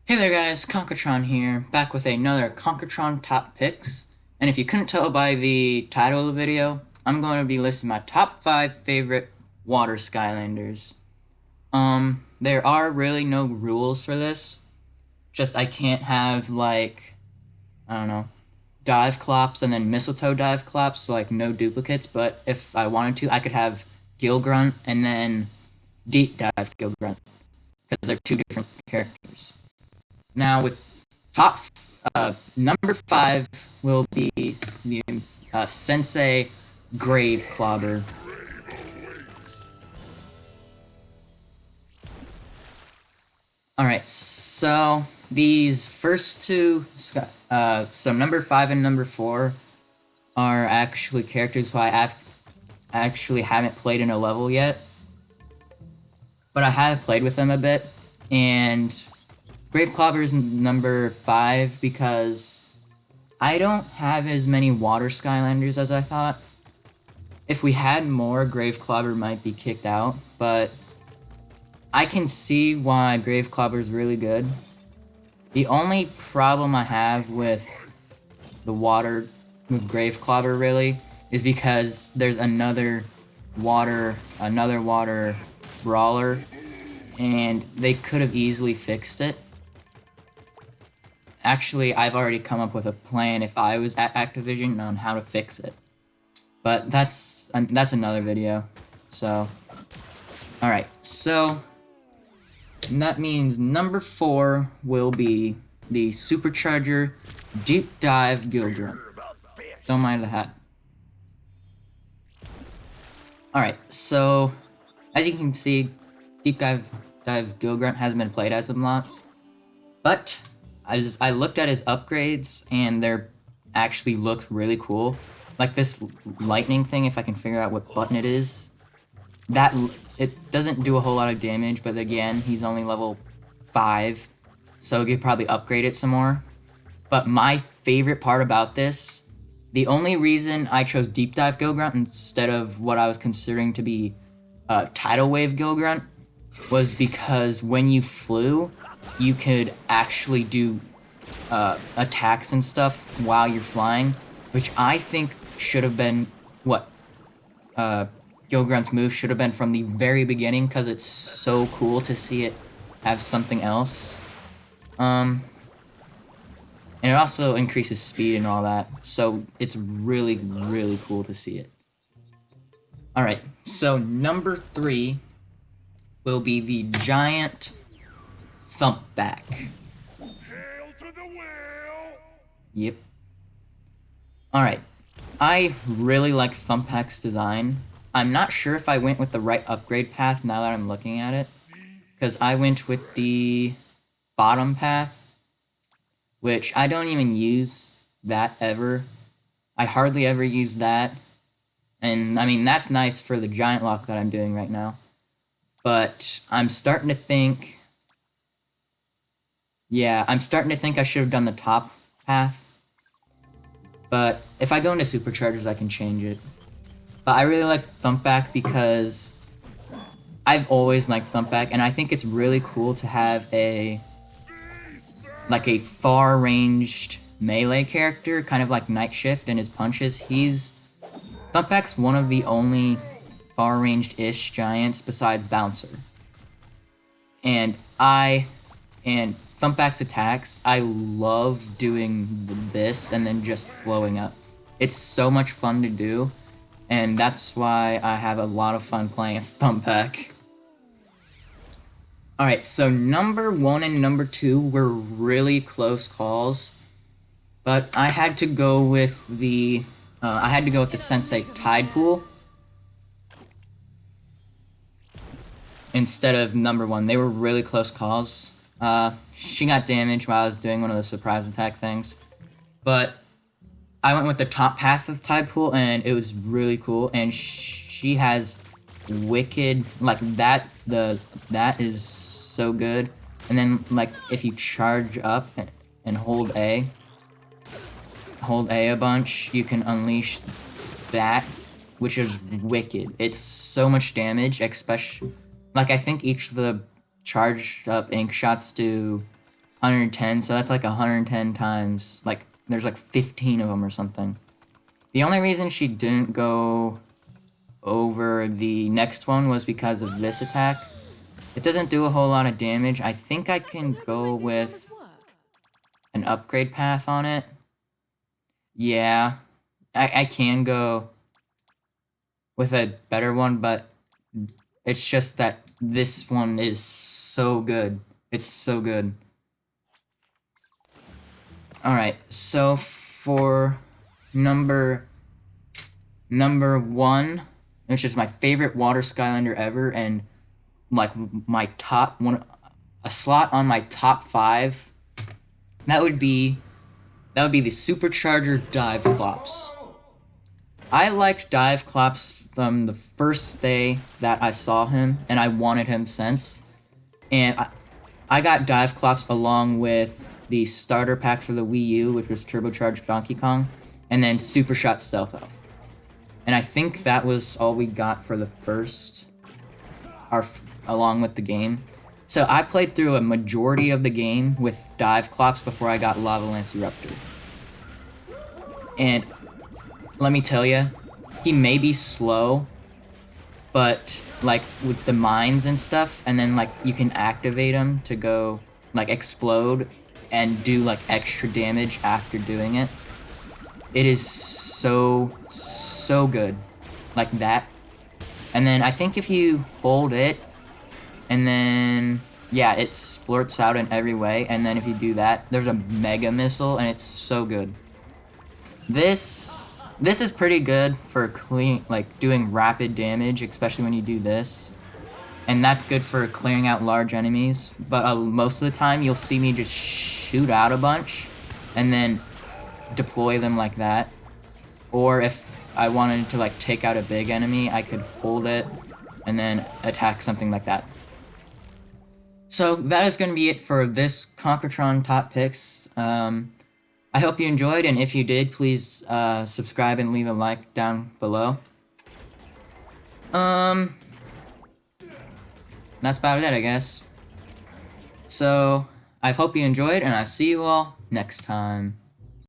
Hey there guys, Conquertron here, back with another Conquertron Top Picks. And if you couldn't tell by the title of the video, I'm going to be listing my top 5 favorite Water Skylanders. There are really no rules for this. Just I can't have like, I don't know, dive clops and then mistletoe dive clops, so like no duplicates, but if I wanted to, I could have Gill Grunt and then deep dive Gill Grunt, because they're two different characters. Now, with top number 5 will be the Sensei Grave Clobber. Alright, so these first two, so number 5 and number 4 are actually characters who I actually haven't played in a level yet. But I have played with them a bit, and Grave Clobber is number 5 because I don't have as many Water Skylanders as I thought. If we had more, Grave Clobber might be kicked out, but I can see why Grave Clobber is really good. The only problem I have with Grave Clobber really is because there's another water brawler, and they could have easily fixed it. Actually, I've already come up with a plan if I was at Activision on how to fix it. But that's another video. So, alright, so that means number 4 will be the Supercharger Deep Dive Gill Grunt. Don't mind the hat. Alright, so as you can see, Deep Dive Gill Grunt hasn't been played as of lot, but I looked at his upgrades, and they're actually look really cool. Like this lightning thing, if I can figure out what button it is. It doesn't do a whole lot of damage, but again, he's only level 5, so you could probably upgrade it some more. But my favorite part about this, the only reason I chose Deep Dive Gill Grunt instead of what I was considering to be Tidal Wave Gill Grunt, was because when you flew, you could actually do attacks and stuff while you're flying, which I think should have been what Gill Grunt's move should have been from the very beginning, because it's so cool to see it have something else. And it also increases speed and all that, so it's really, really cool to see it. Alright, so number 3 will be the giant Thumpback. Hail to the whale! Yep. Alright, I really like Thumpback's design. I'm not sure if I went with the right upgrade path now that I'm looking at it, because I went with the bottom path, which I don't even use that ever. I hardly ever use that, and I mean that's nice for the giant lock that I'm doing right now, but I'm starting to think I should have done the top path. But if I go into Superchargers, I can change it. But I really like Thumpback because I've always liked Thumpback, and I think it's really cool to have a far-ranged melee character, kind of like Night Shift and his punches. Thumpback's one of the only far-ranged-ish giants besides Bouncer. And Thumpback's attacks, I love doing this and then just blowing up. It's so much fun to do, and that's why I have a lot of fun playing as Thumpback. Alright, so number 1 and number 2 were really close calls, but I had to go with the Sensei Tide Pool instead of number 1. They were really close calls. She got damaged while I was doing one of the surprise attack things, but I went with the top path of Tide Pool, and it was really cool, and she has wicked, like, that is so good. And then, like, if you charge up and hold A a bunch, you can unleash that, which is wicked. It's so much damage, especially, like, I think each of the charged up ink shots do 110, so that's like 110 times, like, there's like 15 of them or something. The only reason she didn't go over the next one was because of this attack. It doesn't do a whole lot of damage. I think I can go with an upgrade path on it. Yeah, I can go with a better one, but it's just that this one is so good. It's so good. Alright, so for number 1, which is my favorite Water Skylander ever, and like my top one, a slot on my top 5, that would be the Supercharger Dive Clops. I liked Dive Clops from the first day that I saw him, and I wanted him since. And I got Dive Clops along with the starter pack for the Wii U, which was Turbocharged Donkey Kong, and then Super Shot Stealth Elf. And I think that was all we got for the first, along with the game. So I played through a majority of the game with Dive Clops before I got Lava Lance Eruptor. And let me tell you, he may be slow, but like with the mines and stuff, and then like you can activate him to go like explode and do like extra damage after doing it. It is so good, like that. And then I think if you hold it, and then yeah, it splurts out in every way. And then if you do that, there's a mega missile, and it's so good. This is pretty good for doing rapid damage, especially when you do this. And that's good for clearing out large enemies. But most of the time, you'll see me just shoot out a bunch and then deploy them like that. Or if I wanted to like take out a big enemy, I could hold it and then attack something like that. So that is going to be it for this Conquertron Top Picks. I hope you enjoyed, and if you did, please subscribe and leave a like down below. That's about it, I guess. So, I hope you enjoyed, and I'll see you all next time.